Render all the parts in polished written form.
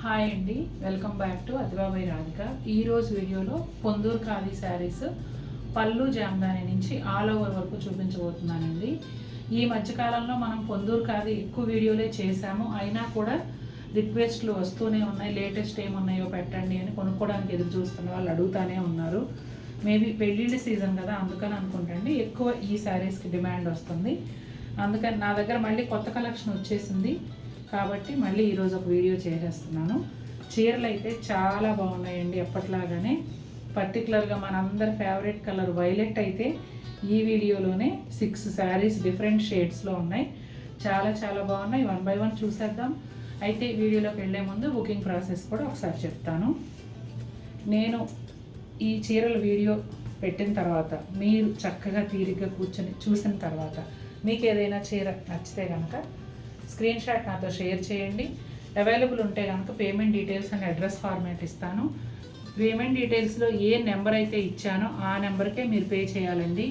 Hi అండి, welcome back to అదిబాబాయ్ Radhika. ఈరోజు వీడియోలో పొందూరు ఖాదీ శారీస్ పళ్ళు జామ్దాని నుంచి ఆల్ ఓవర్ వరకు చూపించబోతున్నానండి. ఈ మధ్యకాలంలో మనం పొందూరు ఖాదీ ఎక్కువ వీడియోలే చేశాము, అయినా కూడా రిక్వెస్ట్లు వస్తూనే ఉన్నాయి. లేటెస్ట్ ఏమున్నాయో పెట్టండి అని కొనుక్కోవడానికి ఎదురు చూస్తున్న వాళ్ళు అడుగుతూనే ఉన్నారు. మేబీ పెళ్ళిళ్ళ సీజన్ కదా, అందుకని అనుకుంటండి ఎక్కువ ఈ శారీస్కి డిమాండ్ వస్తుంది. అందుకని నా దగ్గర మళ్ళీ కొత్త కలెక్షన్ వచ్చేసింది కాబట్టి మళ్ళీ ఈరోజు ఒక వీడియో చేసేస్తున్నాను. చీరలు అయితే చాలా బాగున్నాయండి, ఎప్పట్లాగానే. పర్టికులర్గా మనందరి ఫేవరెట్ కలర్ వైలెట్ అయితే ఈ వీడియోలోనే 6 శారీస్ డిఫరెంట్ షేడ్స్లో ఉన్నాయి. చాలా చాలా బాగున్నాయి. 1 by 1 చూసేద్దాం. అయితే వీడియోలోకి వెళ్ళే ముందు బుకింగ్ ప్రాసెస్ కూడా ఒకసారి చెప్తాను. నేను ఈ చీరల వీడియో పెట్టిన తర్వాత మీరు చక్కగా తీరిగ్గా కూర్చొని చూసిన తర్వాత మీకు ఏదైనా చీర నచ్చితే కనుక స్క్రీన్ షాట్ నాతో షేర్ చేయండి. అవైలబుల్ ఉంటే కనుక payment details and address format ఇస్తాను. పేమెంట్ డీటెయిల్స్లో ఏ నెంబర్ అయితే ఇచ్చానో ఆ నెంబర్కే మీరు పే చేయాలండి.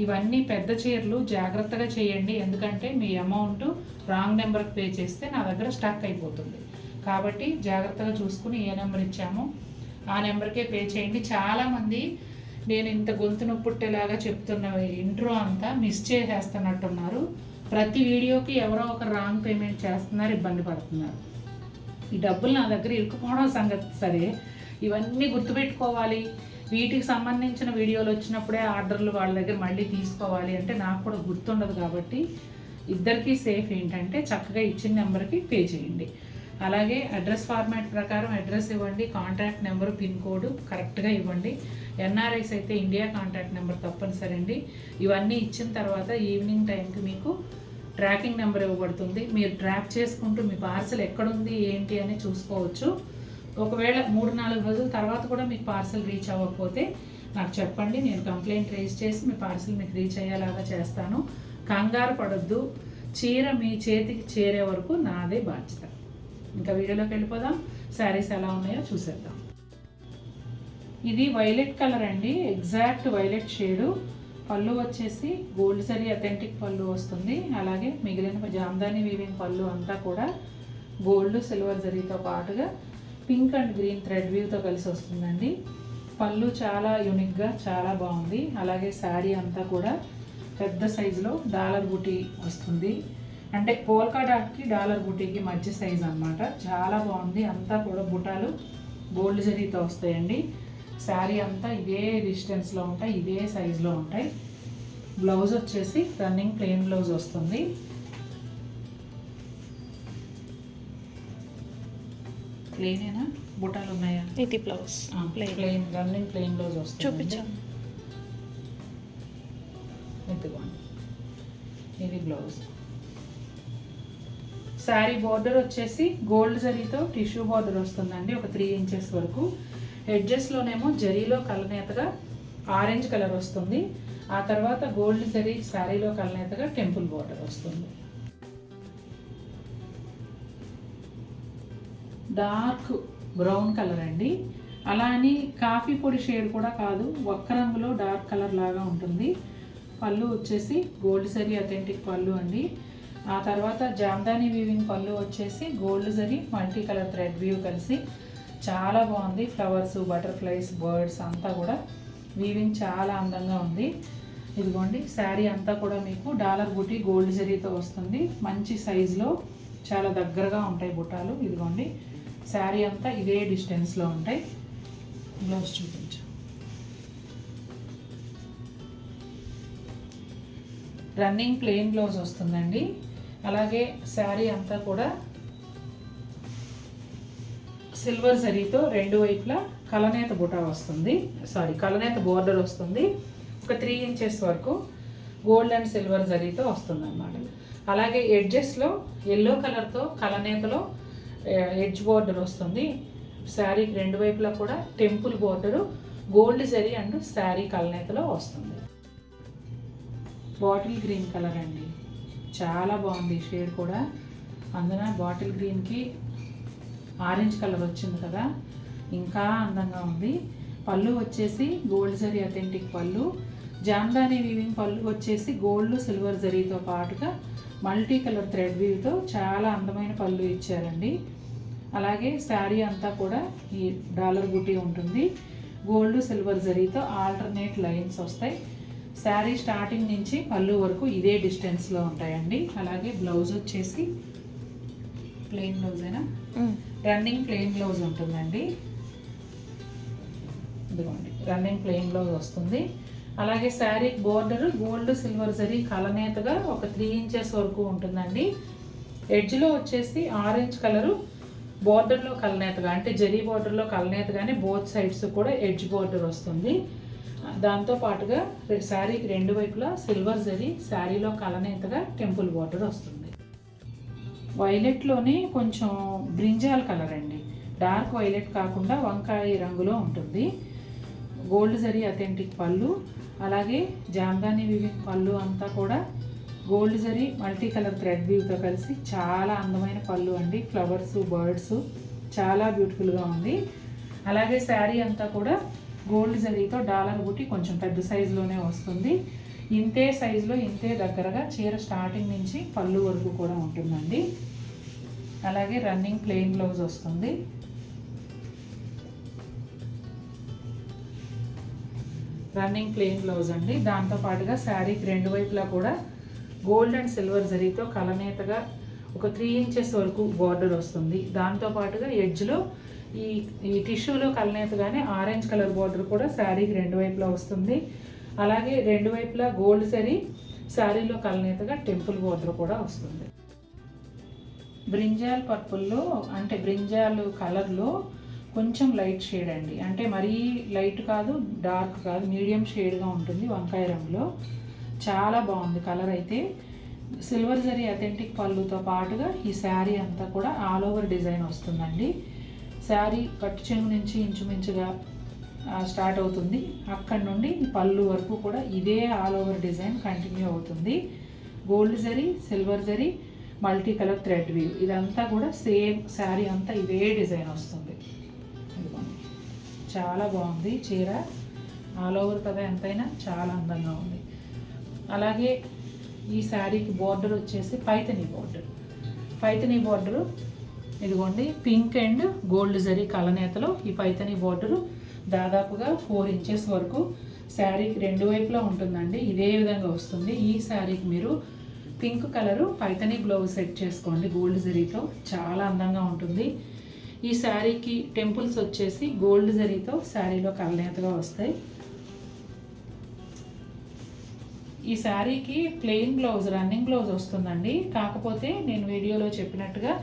ఇవన్నీ పెద్ద చీరలు, జాగ్రత్తగా చేయండి. ఎందుకంటే మీ అమౌంట్ రాంగ్ నెంబర్కి పే చేస్తే నా దగ్గర స్టక్ అయిపోతుంది. కాబట్టి జాగ్రత్తగా చూసుకుని ఏ నెంబర్ ఇచ్చామో ఆ నెంబర్కే పే చేయండి. చాలామంది నేను ఇంత గొంతు నొప్పుట్టేలాగా చెప్తున్న ఇంట్రో అంతా మిస్ చేసేస్తున్నట్టున్నారు. ప్రతి వీడియోకి ఎవరో ఒక రాంగ్ పేమెంట్ చేస్తున్నారు, ఇబ్బంది పడుతున్నారు. ఈ డబ్బులు నా దగ్గర ఇరుక్కుపోవడం సంగతి సరే, ఇవన్నీ గుర్తుపెట్టుకోవాలి. వీటికి సంబంధించిన వీడియోలు వచ్చినప్పుడే ఆర్డర్లు వాళ్ళ దగ్గర మళ్ళీ తీసుకోవాలి అంటే నాకు కూడా గుర్తుండదు. కాబట్టి ఇద్దరికీ సేఫ్ ఏంటంటే చక్కగా ఇచ్చిన నెంబర్కి పే చేయండి. అలాగే అడ్రస్ ఫార్మాట్ ప్రకారం అడ్రస్ ఇవ్వండి, కాంటాక్ట్ నెంబరు, పిన్ కోడ్ కరెక్ట్గా ఇవ్వండి. ఎన్ఆర్ఐస్ అయితే ఇండియా కాంటాక్ట్ నెంబర్ తప్పనిసరి అండి. ఇవన్నీ ఇచ్చిన తర్వాత ఈవినింగ్ టైంకి మీకు ట్రాకింగ్ నెంబర్ ఇవ్వబడుతుంది. మీరు ట్రాక్ చేసుకుంటూ మీ పార్సల్ ఎక్కడుంది ఏంటి అని చూసుకోవచ్చు. ఒకవేళ 3-4 రోజుల తర్వాత కూడా మీకు పార్సల్ రీచ్ అవ్వకపోతే నాకు చెప్పండి, నేను కంప్లైంట్ రేజ్ చేసి మీ పార్సల్ మీకు రీచ్ అయ్యేలాగా చేస్తాను. కంగారు పడొద్దు. చీర మీ చేతికి చేరే వరకు నాదే బాధ్యత. ఇంకా వీడియోలోకి వెళ్ళిపోదాం. శారీస్ ఎలా ఉన్నాయో చూసేద్దాం. ఇది వైలెట్ కలర్ అండి, ఎగ్జాక్ట్ వైలెట్ షేడు. పళ్ళు వచ్చేసి గోల్డ్ జరీ అథెంటిక్ పళ్ళు వస్తుంది. అలాగే మిగిలిన జామ్దాని వీవింగ్ పళ్ళు అంతా కూడా గోల్డ్ సిల్వర్ జరీతో పాటుగా పింక్ అండ్ గ్రీన్ థ్రెడ్ వీవ్తో కలిసి వస్తుందండి. పళ్ళు చాలా యూనిక్గా చాలా బాగుంది. అలాగే శారీ అంతా కూడా పెద్ద సైజులో డాలర్ బుటీ వస్తుంది. అంటే పోల్కా డాట్కి డాలర్ బుటీకి మధ్య సైజ్ అన్నమాట. చాలా బాగుంది. అంతా కూడా బుటాలు గోల్డ్ జరీతో వస్తాయండి. శారీ అంతా ఇదే డిస్టెన్స్లో ఉంటాయి, ఇదే సైజులో ఉంటాయి. బ్లౌజ్ వచ్చేసి రన్నింగ్ ప్లెయిన్ బ్లౌజ్ వస్తుంది. ప్లెయినేనా, బుటాలు ఉన్నాయా? ఇది blouse plain, running plain blouse వస్తుంది. చూపించాను. ఇదిగోండి, ఇది బ్లౌజ్. శారీ బార్డర్ వచ్చేసి గోల్డ్ జరీతో టిష్యూ బార్డర్ వస్తుందండి, ఒక 3 ఇంచెస్ వరకు. ఎడ్జెస్లోనేమో జరీలో కలనేతగా ఆరెంజ్ కలర్ వస్తుంది. ఆ తర్వాత గోల్డ్ జరీ శారీలో కలనేతగా టెంపుల్ బార్డర్ వస్తుంది. డార్క్ బ్రౌన్ కలర్ అండి. అలా అని కాఫీ పొడి షేడ్ కూడా కాదు, ఒక్క రంగులో డార్క్ కలర్ లాగా ఉంటుంది. పళ్ళు వచ్చేసి గోల్డ్ జరీ అథెంటిక్ పళ్ళు అండి. ఆ తర్వాత జామ్దాని వీవింగ్ పళ్ళు వచ్చేసి gold zari multi colour thread weave కలిసి చాలా బాగుంది. ఫ్లవర్స్, బటర్ఫ్లైస్, బర్డ్స్ అంతా కూడా వీవింగ్ చాలా అందంగా ఉంది. ఇదిగోండి, శారీ అంతా కూడా మీకు డాలర్ బుటీ గోల్డ్ జరీతో వస్తుంది. మంచి సైజులో చాలా దగ్గరగా ఉంటాయి బుటాలు. ఇదిగోండి, శారీ అంతా ఇదే డిస్టెన్స్లో ఉంటాయి. బ్లౌజ్ చూపించు. రన్నింగ్ ప్లెయిన్ బ్లౌజ్ వస్తుందండి. అలాగే శారీ అంతా కూడా సిల్వర్ జరీతో 2 వైపులా కలనేత బుటా వస్తుంది, కలనేత బోర్డర్ వస్తుంది. ఒక 3 ఇంచెస్ వరకు గోల్డ్ అండ్ సిల్వర్ జరీతో వస్తుంది అన్నమాట. అలాగే ఎడ్జెస్లో ఎల్లో కలర్తో కలనేతలో ఎడ్జ్ బోర్డర్ వస్తుంది. శారీకి 2 వైపులా కూడా temple border gold zari and saree కలనేతలో వస్తుంది. బాటిల్ గ్రీన్ కలర్ అండి, చాలా బాగుంది షేడ్ కూడా. అందున బాటిల్ గ్రీన్కి ఆరెంజ్ కలర్ వచ్చింది కదా, ఇంకా అందంగా ఉంది. పళ్ళు వచ్చేసి గోల్డ్ జరీ అథెంటిక్ పళ్ళు. జామ్దాని వీవింగ్ పళ్ళు వచ్చేసి గోల్డ్ సిల్వర్ జరీతో పాటుగా మల్టీ కలర్ థ్రెడ్ వీవ్తో చాలా అందమైన పళ్ళు ఇచ్చారండి. అలాగే శారీ అంతా కూడా ఈ డాలర్ బూటీ ఉంటుంది. గోల్డ్ సిల్వర్ జరీతో ఆల్టర్నేట్ లైన్స్ వస్తాయి. శారీ స్టార్టింగ్ నుంచి పళ్ళు వరకు ఇదే డిస్టెన్స్లో ఉంటాయండి. అలాగే బ్లౌజ్ వచ్చేసి ప్లెయిన్ బ్లౌజేనా, రన్నింగ్ ప్లెయిన్ బ్లౌజ్ ఉంటుందండి. ఇదిగోండి రన్నింగ్ ప్లెయిన్ బ్లౌజ్ వస్తుంది. అలాగే saree border gold silver zari కలనేతగా ఒక 3 ఇంచెస్ వరకు ఉంటుందండి. ఎడ్జ్లో వచ్చేసి ఆరెంజ్ కలరు బోర్డర్లో కలనేతగా, అంటే జరీ బోర్డర్లో కలనేతగానే బోత్ సైడ్స్ కూడా ఎడ్జ్ బోర్డర్ వస్తుంది. దాంతో పాటుగా శారీకి 2 వైపులా సిల్వర్ జరీ, శారీలో కలనేతగా టెంపుల్ బోర్డర్ వస్తుంది. వైలెట్లోనే కొంచెం బ్రింజాల్ కలర్ అండి, డార్క్ వైలెట్ కాకుండా వంకాయ రంగులో ఉంటుంది. గోల్డ్ జరీ అథెంటిక్ పళ్ళు, అలాగే జామ్దాని వివింగ్ పళ్ళు అంతా కూడా gold zari multi colour thread వీవ్తో కలిసి చాలా అందమైన పళ్ళు అండి. ఫ్లవర్స్, బర్డ్స్ చాలా బ్యూటిఫుల్గా ఉంది. అలాగే శారీ అంతా కూడా గోల్డ్ జరీతో డాలర్ బుట్టి కొంచెం పెద్ద సైజులోనే వస్తుంది. ఇంతే సైజులో ఇంతే దగ్గరగా చీర స్టార్టింగ్ నుంచి పళ్ళు వరకు కూడా ఉంటుందండి. అలాగే రన్నింగ్ ప్లెయిన్ బ్లౌజ్ వస్తుంది. రన్నింగ్ ప్లెయిన్ బ్లౌజ్ అండి. దాంతోపాటుగా శారీకి 2 వైపులా కూడా గోల్డ్ అండ్ సిల్వర్ జరీతో కలనేతగా ఒక 3 ఇంచెస్ వరకు బార్డర్ వస్తుంది. దాంతోపాటుగా ఎడ్జ్లో ఈ టిష్యూలో కలనేతగానే ఆరెంజ్ కలర్ బార్డర్ కూడా శారీకి 2 వైపులా వస్తుంది. అలాగే 2 వైపులా గోల్డ్ జరీ, శారీలో కలనేతగా టెంపుల్ బార్డర్ కూడా వస్తుంది. బ్రింజాల్ పర్పుల్లో, అంటే బ్రింజాల్ కలర్లో కొంచెం లైట్ షేడ్ అండి, అంటే మరీ లైట్ కాదు డార్క్ కాదు, మీడియం షేడ్గా ఉంటుంది వంకాయ రంగులో. చాలా బాగుంది కలర్ అయితే. సిల్వర్ జరీ అథెంటిక్ పళ్ళుతో పాటుగా ఈ శారీ అంతా కూడా ఆల్ ఓవర్ డిజైన్ వస్తుందండి. శారీ కట్టు చెంగు నుంచి ఇంచుమించుగా స్టార్ట్ అవుతుంది. అక్కడి నుండి పళ్ళు వరకు కూడా ఇదే ఆల్ ఓవర్ డిజైన్ కంటిన్యూ అవుతుంది. Gold zari, silver zari, multi colour thread weave, ఇదంతా కూడా సేమ్ శారీ అంతా ఇదే డిజైన్ వస్తుంది. ఇదిగోండి చాలా బాగుంది చీర, ఆల్ ఓవర్ కదా ఎంతైనా చాలా అందంగా ఉంది. అలాగే ఈ శారీకి బార్డర్ వచ్చేసి పైతనీ బార్డరు ఇదిగోండి పింక్ అండ్ గోల్డ్ జరీ కలనేతలో ఈ పైతనీ బార్డరు దాదాపుగా 4 ఇంచెస్ వరకు శారీకి 2 వైపులా ఉంటుందండి. ఇదే విధంగా వస్తుంది. ఈ శారీకి మీరు pink colour Paithani blouse set చేసుకోండి గోల్డ్ జరీతో, చాలా అందంగా ఉంటుంది. ఈ శారీకి టెంపుల్స్ వచ్చేసి గోల్డ్ జరీతో శారీలో కలనేతగా వస్తాయి. ఈ శారీకి ప్లెయిన్ బ్లౌజ్, రన్నింగ్ బ్లౌజ్ వస్తుందండి. కాకపోతే నేను వీడియోలో చెప్పినట్టుగా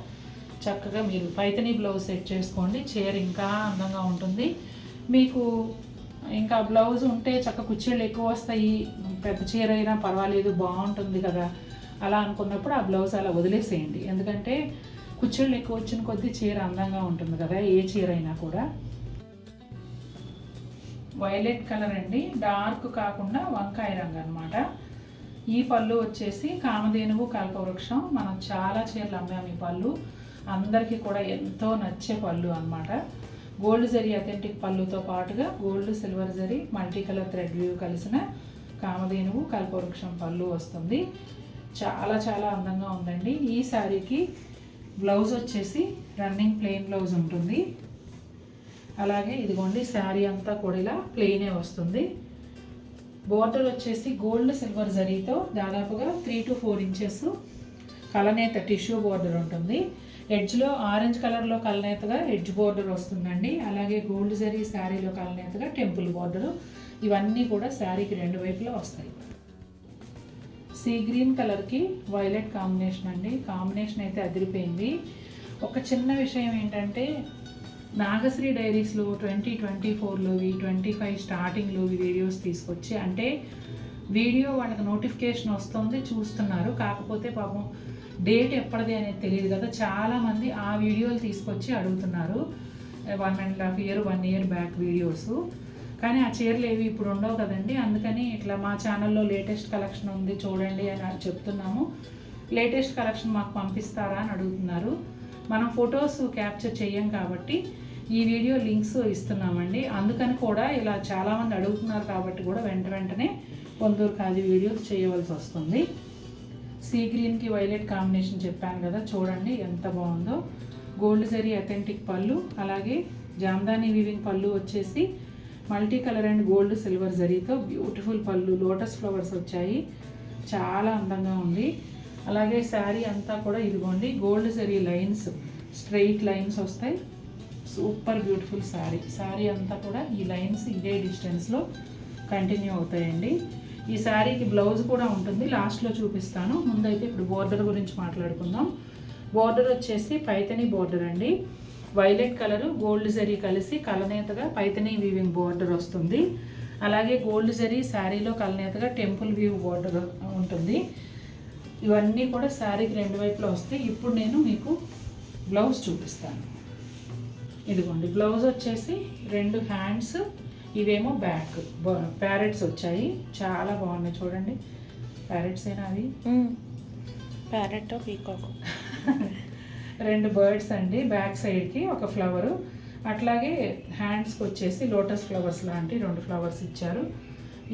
చక్కగా మీరు పైతనీ బ్లౌజ్ సెట్ చేసుకోండి, చీర ఇంకా అందంగా ఉంటుంది. మీకు ఇంకా బ్లౌజ్ ఉంటే చక్క కుర్చీలు ఎక్కువ వస్తాయి, పెద్ద చీర అయినా పర్వాలేదు బాగుంటుంది కదా అలా అనుకున్నప్పుడు ఆ బ్లౌజ్ అలా వదిలేసేయండి. ఎందుకంటే కుర్చీలు ఎక్కువ వచ్చిన కొద్దీ చీర అందంగా ఉంటుంది కదా, ఏ చీర అయినా కూడా. వైలెట్ కలర్ అండి, డార్క్ కాకుండా వంకాయ రంగు అనమాట. ఈ పళ్ళు వచ్చేసి కామధేనువు కల్పవృక్షం. మనం చాలా చీరలు అమ్మాము. ఈ పళ్ళు అందరికీ కూడా ఎంతో నచ్చే పళ్ళు అనమాట. గోల్డ్ జరీ అథెంటిక్ పళ్ళుతో పాటుగా gold silver zari multi colour thread view కలిసిన కామధేనువు కల్పవృక్షం పళ్ళు వస్తుంది. చాలా చాలా అందంగా ఉందండి. ఈ శారీకి బ్లౌజ్ వచ్చేసి రన్నింగ్ ప్లెయిన్ బ్లౌజ్ ఉంటుంది. అలాగే ఇదిగోండి శారీ అంతా కూడా ఇలా ప్లెయినే వస్తుంది. బోర్డర్ వచ్చేసి గోల్డ్ సిల్వర్ జరీతో దాదాపుగా 3 to 4 ఇంచెస్ కలనేత టిష్యూ బోర్డర్ ఉంటుంది. ఎడ్జ్లో ఆరెంజ్ కలర్లో కలనేతగా ఎడ్జ్ బోర్డర్ వస్తుందండి. అలాగే గోల్డ్ జరీ శారీలో కలనేతగా టెంపుల్ బోర్డరు, ఇవన్నీ కూడా శారీకి 2 వైపులా వస్తాయి. సీ గ్రీన్ కలర్కి వైలెట్ కాంబినేషన్ అండి. కాంబినేషన్ అయితే అదిరిపోయింది. ఒక చిన్న విషయం ఏంటంటే నాగశ్రీ డైరీస్లో 2024లోవి 25 స్టార్టింగ్లోవి వీడియోస్ తీసుకొచ్చి, అంటే వీడియో వాళ్ళకి నోటిఫికేషన్ వస్తుంది చూస్తున్నారు, కాకపోతే పాపం డేట్ ఎప్పటిది అనేది తెలియదు కదా. చాలామంది ఆ వీడియోలు తీసుకొచ్చి అడుగుతున్నారు. 1.5 year 1 year బ్యాక్ వీడియోస్. కానీ ఆ చీరలు ఏవి ఇప్పుడు ఉండవు కదండి. అందుకని ఇట్లా మా ఛానల్లో లేటెస్ట్ కలెక్షన్ ఉంది చూడండి అని చెప్తున్నాము. లేటెస్ట్ కలెక్షన్ మాకు పంపిస్తారా అని అడుగుతున్నారు. మనం ఫొటోస్ క్యాప్చర్ చెయ్యం కాబట్టి ఈ వీడియో లింక్స్ ఇస్తున్నామండి. అందుకని కూడా ఇలా చాలామంది అడుగుతున్నారు కాబట్టి కూడా వెంటనే పొందూరు ఖాదీ వీడియోస్ చేయవలసి వస్తుంది. సీ గ్రీన్కి వైలెట్ కాంబినేషన్ చెప్పాను కదా, చూడండి ఎంత బాగుందో. గోల్డ్ జరీ అథెంటిక్ పళ్ళు, అలాగే జామ్దాని వీవింగ్ పళ్ళు వచ్చేసి multi colour and gold silver జరీతో బ్యూటిఫుల్ పళ్ళు, లోటస్ ఫ్లవర్స్ వచ్చాయి. చాలా అందంగా ఉంది. అలాగే శారీ అంతా కూడా ఇదిగోండి gold zari lines, straight lines వస్తాయి. సూపర్ బ్యూటిఫుల్ శారీ అంతా కూడా ఈ లైన్స్ ఇదే డిస్టెన్స్లో కంటిన్యూ అవుతాయండి. ఈ శారీకి బ్లౌజ్ కూడా ఉంటుంది, లాస్ట్లో చూపిస్తాను. ముందైతే ఇప్పుడు బోర్డర్ గురించి మాట్లాడుకుందాం. బోర్డర్ వచ్చేసి పైతనీ బోర్డర్ అండి. వైలెట్ కలరు గోల్డ్ జరీ కలిసి కలనేతగా పైతనీ వీవింగ్ బోర్డర్ వస్తుంది. అలాగే గోల్డ్ జరీ శారీలో కలనేతగా టెంపుల్ వీవ్ బోర్డర్ ఉంటుంది. ఇవన్నీ కూడా శారీకి రెండు వైపులో వస్తాయి. ఇప్పుడు నేను మీకు బ్లౌజ్ చూపిస్తాను. ఇదిగోండి బ్లౌజ్ వచ్చేసి రెండు హ్యాండ్స్, ఇవేమో బ్యాక్ ప్యారెట్స్ వచ్చాయి. చాలా బాగున్నాయి చూడండి. ప్యారెట్స్ ఏనా అవి? Parrot peacock. రెండు బర్డ్స్ అండి, బ్యాక్ సైడ్కి ఒక ఫ్లవరు, అట్లాగే హ్యాండ్స్కి వచ్చేసి లోటస్ ఫ్లవర్స్ లాంటి రెండు ఫ్లవర్స్ ఇచ్చారు.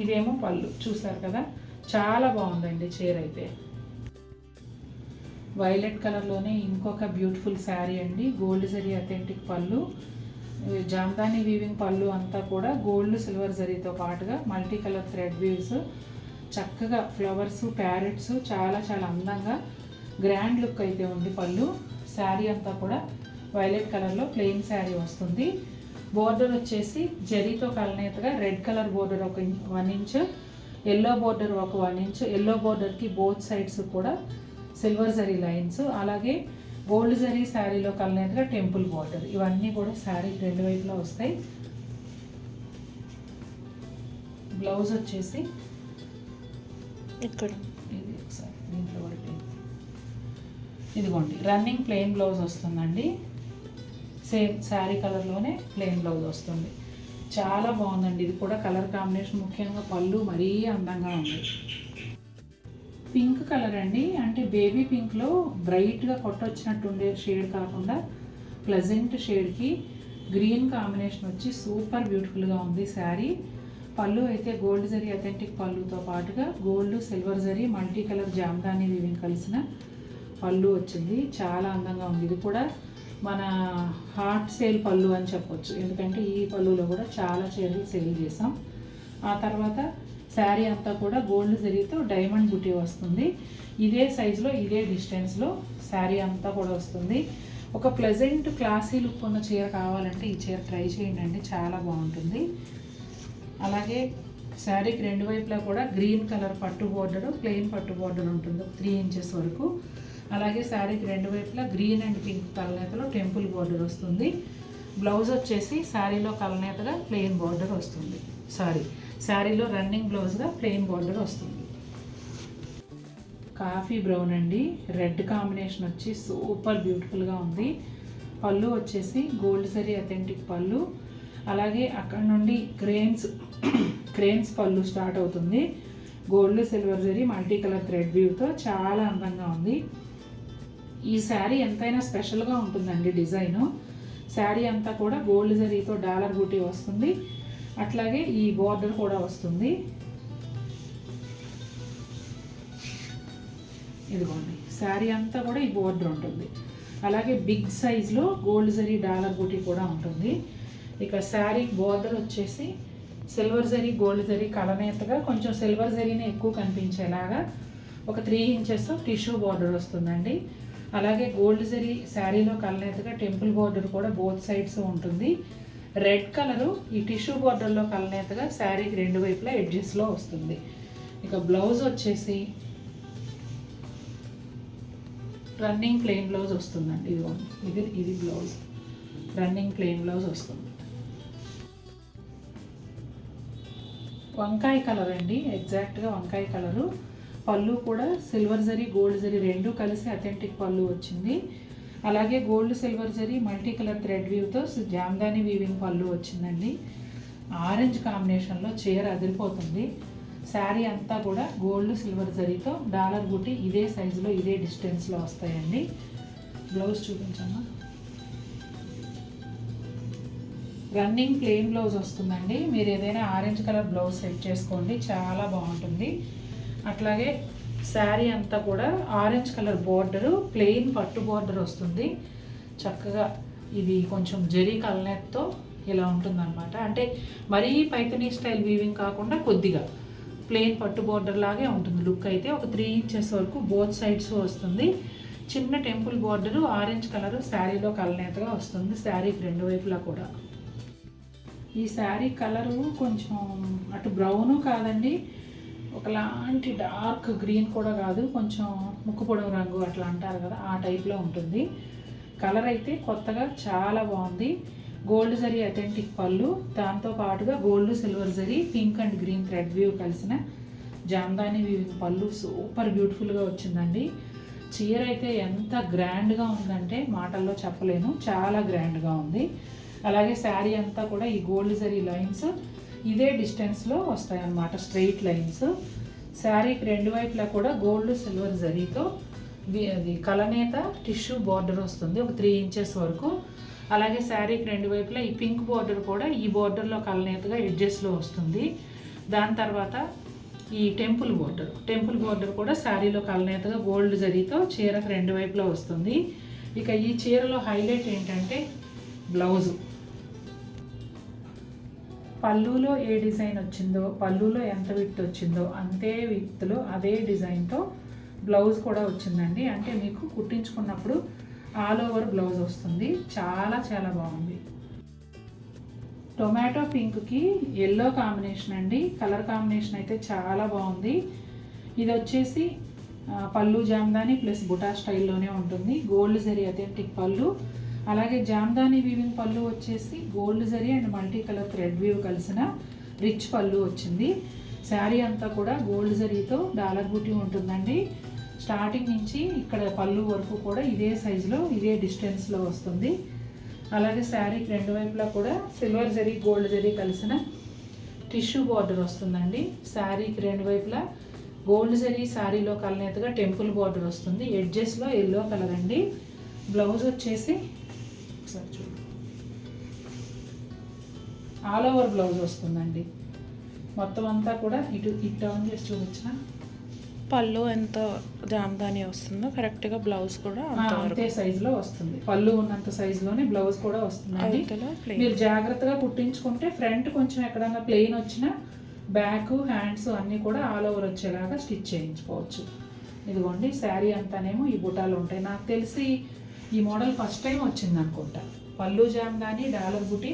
ఇదేమో పళ్ళు చూసారు కదా, చాలా బాగుందండి చీర అయితే. వైలెట్ కలర్లోనే ఇంకొక బ్యూటిఫుల్ శారీ అండి. గోల్డ్ జరీ అథెంటిక్ పళ్ళు, జామ్దాని వీవింగ్ పళ్ళు అంతా కూడా గోల్డ్ సిల్వర్ జరీతో పాటుగా మల్టీ కలర్ థ్రెడ్ వీవ్స్, చక్కగా ఫ్లవర్స్, ప్యారెట్స్, చాలా చాలా అందంగా గ్రాండ్ లుక్ అయితే ఉంది పళ్ళు. శారీ అంతా కూడా వైలెట్ కలర్లో ప్లెయిన్ శారీ వస్తుంది. బోర్డర్ వచ్చేసి జరీతో కలనేతగా రెడ్ కలర్ బోర్డర్ ఒక 1 ఇంచ్, ఎల్లో బోర్డర్ ఒక 1 ఇంచ్. ఎల్లో బోర్డర్కి బోత్ సైడ్స్ కూడా సిల్వర్ జరీ లైన్స్, అలాగే గోల్డ్ జరీ శారీలో కలనేతగా టెంపుల్ బోర్డర్. ఇవన్నీ కూడా శారీ రెండు వైపులా వస్తాయి. బ్లౌజ్ వచ్చేసి ఇక్కడ ఇది ఒకసారి దీంట్లో వరకు ఇదిగోండి రన్నింగ్ ప్లెయిన్ బ్లౌజ్ వస్తుందండి. సేమ్ శారీ కలర్లోనే ప్లెయిన్ బ్లౌజ్ వస్తుంది. చాలా బాగుందండి. ఇది కూడా కలర్ కాంబినేషన్, ముఖ్యంగా పళ్ళు మరీ అందంగా ఉంది. పింక్ కలర్ అండి, అంటే బేబీ పింక్లో బ్రైట్గా కొట్టొచ్చినట్టు ఉండే షేడ్ కాకుండా ప్లెజెంట్ షేడ్కి గ్రీన్ కాంబినేషన్ వచ్చి సూపర్ బ్యూటిఫుల్గా ఉంది శారీ. పళ్ళు అయితే గోల్డ్ జరీ అథెంటిక్ పళ్ళుతో పాటుగా gold silver zari multi colour Jamdani weaving కలిసిన పళ్ళు వచ్చింది. చాలా అందంగా ఉంది. ఇది కూడా మన హాట్ సేల్ పళ్ళు అని చెప్పొచ్చు, ఎందుకంటే ఈ పళ్ళులో కూడా చాలా చీరలు సేల్ చేసాం. ఆ తర్వాత శారీ అంతా కూడా గోల్డ్ జరీతో డైమండ్ బుటీ వస్తుంది. ఇదే సైజులో ఇదే డిస్టెన్స్లో శారీ అంతా కూడా వస్తుంది. ఒక ప్లెజెంట్ క్లాసీ లుక్ ఉన్న చీర కావాలంటే ఈ చీర ట్రై చేయండి, చాలా బాగుంటుంది. అలాగే శారీకి రెండు వైపులా కూడా గ్రీన్ కలర్ పట్టు బోర్డర్, ప్లెయిన్ పట్టు బోర్డర్ ఉంటుంది 3 ఇంచెస్ వరకు. అలాగే శారీకి రెండు వైపులా గ్రీన్ అండ్ పింక్ కలనేతలో టెంపుల్ బోర్డర్ వస్తుంది. బ్లౌజ్ వచ్చేసి శారీలో కలనేతగా ప్లెయిన్ బోర్డర్ వస్తుంది. శారీలో రన్నింగ్ బ్లౌజ్గా ప్లెయిన్ బోర్డర్ వస్తుంది. కాఫీ బ్రౌన్ అండి, రెడ్ కాంబినేషన్ వచ్చి సూపర్ బ్యూటిఫుల్గా ఉంది. పళ్ళు వచ్చేసి గోల్డ్ జరీ అథెంటిక్ పళ్ళు, అలాగే అక్కడ నుండి క్రేన్స్ పళ్ళు స్టార్ట్ అవుతుంది. Gold silver zari multi colour thread వ్యూతో చాలా అందంగా ఉంది. ఈ శారీ ఎంతైనా స్పెషల్గా ఉంటుందండి. డిజైను శారీ అంతా కూడా గోల్డ్ జరీతో డాలర్ బూటీ వస్తుంది. అట్లాగే ఈ బోర్డర్ కూడా వస్తుంది. ఇదిగోండి శారీ అంతా కూడా ఈ బోర్డర్ ఉంటుంది. అలాగే బిగ్ సైజ్లో గోల్డ్ జరీ డాలర్ బూటీ కూడా ఉంటుంది. ఇక శారీ బోర్డర్ వచ్చేసి సిల్వర్ జరీ గోల్డ్ జరీ కలనేతగా కొంచెం సిల్వర్ జరీని ఎక్కువ కనిపించేలాగా ఒక 3 ఇంచెస్ టిష్యూ బోర్డర్ వస్తుందండి. అలాగే గోల్డ్ జరీ శారీలో కలనేతగా టెంపుల్ బోర్డర్ కూడా బోత్ సైడ్స్ ఉంటుంది. రెడ్ కలరు ఈ టిష్యూ బోర్డర్లో కలనేతగా శారీకి రెండు వైపులా ఎడ్జెస్లో వస్తుంది. ఇక బ్లౌజ్ వచ్చేసి రన్నింగ్ ప్లెయిన్ బ్లౌజ్ వస్తుందండి. ఇది బ్లౌజ్ రన్నింగ్ ప్లెయిన్ బ్లౌజ్ వస్తుంది. వంకాయ కలర్ అండి, ఎగ్జాక్ట్గా వంకాయ కలరు. పళ్ళు కూడా సిల్వర్ జరీ గోల్డ్ జరీ రెండు కలిసి అథెంటిక్ పళ్ళు వచ్చింది. అలాగే gold silver zari multi colour thread వ్యూతో జామ్దాని వీవింగ్ పళ్ళు వచ్చిందండి. ఆరెంజ్ కాంబినేషన్లో చీర అదిరిపోతుంది. శారీ అంతా కూడా గోల్డ్ సిల్వర్ జరీతో డాలర్ బుట్టి ఇదే సైజులో ఇదే డిస్టెన్స్లో వస్తాయండి. బ్లౌజ్ చూపించమ్మా. రన్నింగ్ ప్లెయిన్ బ్లౌజ్ వస్తుందండి. మీరు ఏదైనా ఆరెంజ్ కలర్ బ్లౌజ్ సెట్ చేసుకోండి, చాలా బాగుంటుంది. అట్లాగే శారీ అంతా కూడా ఆరెంజ్ కలర్ బోర్డరు ప్లెయిన్ పట్టు బోర్డర్ వస్తుంది. చక్కగా ఇది కొంచెం జరీ కల్నెట్తో ఇలా ఉంటుందన్నమాట. అంటే మరీ పైతనీ స్టైల్ వీవింగ్ కాకుండా కొద్దిగా ప్లెయిన్ పట్టు బోర్డర్ లాగే ఉంటుంది. లుక్ అయితే ఒక 3 ఇంచెస్ వరకు బోత్ సైడ్స్ వస్తుంది. చిన్న టెంపుల్ బోర్డరు ఆరెంజ్ కలర్ శారీలో కలనేతగా వస్తుంది. శారీకి 2 వైపులా కూడా. ఈ శారీ కలరు కొంచెం అటు బ్రౌను కాదండి, ఒకలాంటి డార్క్ గ్రీన్ కూడా కాదు, కొంచెం ముక్కు పొడవు రంగు అట్లా అంటారు కదా, ఆ టైప్లో ఉంటుంది. కలర్ అయితే కొత్తగా చాలా బాగుంది. గోల్డ్ జరీ అథెంటిక్ పళ్ళు, దాంతో పాటుగా gold silver zari pink and green thread weave కలిసిన జామ్దాని వీవింగ్ పళ్ళు సూపర్ బ్యూటిఫుల్గా వచ్చిందండి. చీర అయితే ఎంత గ్రాండ్గా ఉందంటే మాటల్లో చెప్పలేను, చాలా గ్రాండ్గా ఉంది. అలాగే శారీ అంతా కూడా ఈ గోల్డ్ జరీ లైన్స్ ఇదే డిస్టెన్స్లో వస్తాయన్నమాట, స్ట్రెయిట్ లైన్స్. శారీకి 2 వైపులా కూడా గోల్డ్ సిల్వర్ జరీతో అది కలనేత టిష్యూ బార్డర్ వస్తుంది, ఒక 3 ఇంచెస్ వరకు. అలాగే శారీకి 2 వైపులా ఈ పింక్ బార్డర్ కూడా ఈ బార్డర్లో కలనేతగా ఎడ్జెస్లో వస్తుంది. దాని తర్వాత ఈ టెంపుల్ బార్డర్ కూడా శారీలో కలనేతగా గోల్డ్ జరీతో చీరకు 2 వైపులా వస్తుంది. ఇక ఈ చీరలో హైలైట్ ఏంటంటే బ్లౌజు. పళ్ళులో ఏ డిజైన్ వచ్చిందో, పళ్ళులో ఎంత విత్ వచ్చిందో అంతే విత్లో అదే డిజైన్తో బ్లౌజ్ కూడా వచ్చిందండి. అంటే మీకు కుట్టించుకున్నప్పుడు ఆల్ ఓవర్ బ్లౌజ్ వస్తుంది. చాలా చాలా బాగుంది. టొమాటో పింక్కి ఎల్లో కాంబినేషన్ అండి. కలర్ కాంబినేషన్ అయితే చాలా బాగుంది. ఇది వచ్చేసి పళ్ళు జామ్దాని ప్లస్ బుటా స్టైల్లోనే ఉంటుంది. గోల్డ్ జరీ అథెంటిక్ పళ్ళు, అలాగే జామ్దాని వీవింగ్ పళ్ళు వచ్చేసి gold zari and multi colour thread weave కలిసిన రిచ్ పళ్ళు వచ్చింది. శారీ అంతా కూడా గోల్డ్ జరీతో డాలర్ బూటీ ఉంటుందండి. స్టార్టింగ్ నుంచి ఇక్కడ పళ్ళు వరకు కూడా ఇదే సైజులో ఇదే డిస్టెన్స్లో వస్తుంది. అలాగే శారీకి 2 వైపులా కూడా సిల్వర్ జరీ గోల్డ్ జరీ కలిసిన టిష్యూ బార్డర్ వస్తుందండి. శారీకి 2 వైపులా గోల్డ్ జరీ శారీలో కలనేతగా టెంపుల్ బార్డర్ వస్తుంది. ఎడ్జెస్లో ఎల్లో కలర్ అండి. బ్లౌజ్ వచ్చేసి ఒకసారి చూడు, ఆల్ ఓవర్ బ్లౌజ్ వస్తుందండి. మొత్తం అంతా కూడా ఇటు టర్న్ చేసి చూపించిన పళ్ళు ఎంత జామ్దాని వస్తుందో కరెక్ట్గా బ్లౌజ్ కూడా అంతే సైజులో వస్తుంది. పళ్ళు ఉన్నంత సైజులోనే బ్లౌజ్ కూడా వస్తుందండి. మీరు జాగ్రత్తగా కుట్టించుకుంటే ఫ్రంట్ కొంచెం ఎక్కడన్నా ప్లెయిన్ వచ్చినా బ్యాక్ హ్యాండ్స్ అన్నీ కూడా ఆల్ ఓవర్ వచ్చేలాగా స్టిచ్ చేయించుకోవచ్చు. ఇదిగోండి శారీ అంతానేమో ఈ బుటాలు ఉంటాయి. నాకు తెలిసి ఈ మోడల్ ఫస్ట్ టైం వచ్చింది అనుకుంటా. పళ్ళు జామ్దాని డాలర్ బుటీ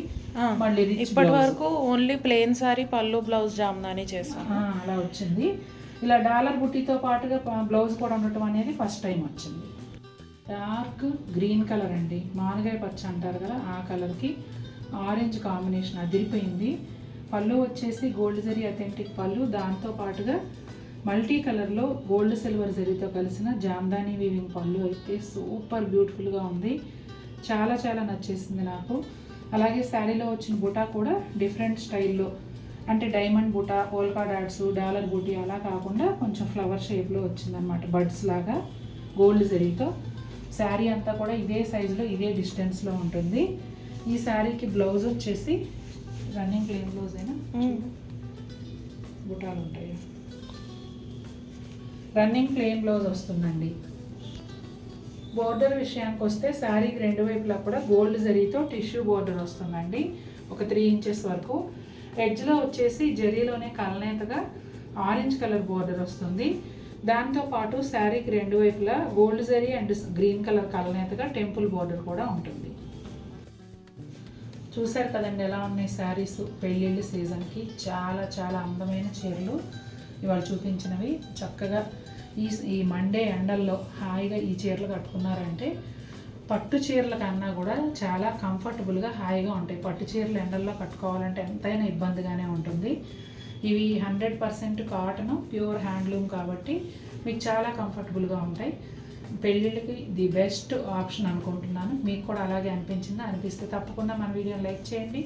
మళ్ళీ ఇప్పటి వరకు ఓన్లీ ప్లెయిన్ సారీ పళ్ళు బ్లౌజ్ జామ్దాని చేస్తాను, అలా వచ్చింది. ఇలా డాలర్ బుట్టీతో పాటుగా బ్లౌజ్ కూడా ఉండటం అనేది ఫస్ట్ టైం వచ్చింది. డార్క్ గ్రీన్ కలర్ అండి, మానగాయ పచ్చ అంటారు కదా, ఆ కలర్కి ఆరెంజ్ కాంబినేషన్ అదిరిపోయింది. పళ్ళు వచ్చేసి గోల్డ్ జరీ అథెంటిక్ పళ్ళు, దాంతో పాటుగా మల్టీ కలర్లో గోల్డ్ సిల్వర్ జరీతో కలిసిన జామ్దాని వీవింగ్ పళ్ళు అయితే సూపర్ బ్యూటిఫుల్గా ఉంది. చాలా చాలా నచ్చేసింది నాకు. అలాగే శారీలో వచ్చిన బుటా కూడా డిఫరెంట్ స్టైల్లో, అంటే diamond buta, polka dots, dollar booti అలా కాకుండా కొంచెం ఫ్లవర్ షేప్లో వచ్చిందనమాట, బడ్స్ లాగా గోల్డ్ జరీతో. శారీ అంతా కూడా ఇదే సైజులో ఇదే డిస్టెన్స్లో ఉంటుంది. ఈ శారీకి బ్లౌజ్ వచ్చేసి రన్నింగ్ ప్లెయిన్ బ్లౌజ్ అయినా బుటాలు ఉంటాయి, రన్నింగ్ ప్లెయిన్ బ్లౌజ్ వస్తుందండి. బోర్డర్ విషయానికి వస్తే శారీకి 2 వైపులా కూడా గోల్డ్ జరీతో టిష్యూ బోర్డర్ వస్తుందండి, ఒక 3 ఇంచెస్ వరకు. ఎడ్జ్లో వచ్చేసి జరీలోనే కలనేతగా ఆరెంజ్ కలర్ బోర్డర్ వస్తుంది. దాంతోపాటు శారీకి 2 వైపులా gold zari and green colour కలనేతగా టెంపుల్ బోర్డర్ కూడా ఉంటుంది. చూశారు కదండి ఎలా ఉన్నాయి శారీస్. పెళ్ళిళ్ళ సీజన్కి చాలా చాలా అందమైన చీరలు ఇవాళ చూపించినవి. చక్కగా ఈ మండే ఎండల్లో హాయిగా ఈ చీరలు కట్టుకున్నారంటే పట్టు చీరల కన్నా కూడా చాలా కంఫర్టబుల్గా హాయిగా ఉంటాయి. పట్టు చీరలు ఎండల్లో కట్టుకోవాలంటే ఎంతైనా ఇబ్బందిగానే ఉంటుంది. ఇవి 100% కాటన్ ప్యూర్ హ్యాండ్లూమ్ కాబట్టి మీకు చాలా కంఫర్టబుల్గా ఉంటాయి. పెళ్ళిళ్ళకి ది బెస్ట్ ఆప్షన్ అనుకుంటున్నాను. మీకు కూడా అలాగే అనిపించిందా? అనిపిస్తే తప్పకుండా మన వీడియోని లైక్ చేయండి.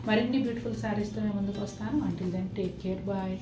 మరిన్ని బ్యూటిఫుల్ శారీస్తో మేము ముందుకు వస్తాను. Until then take care, bye.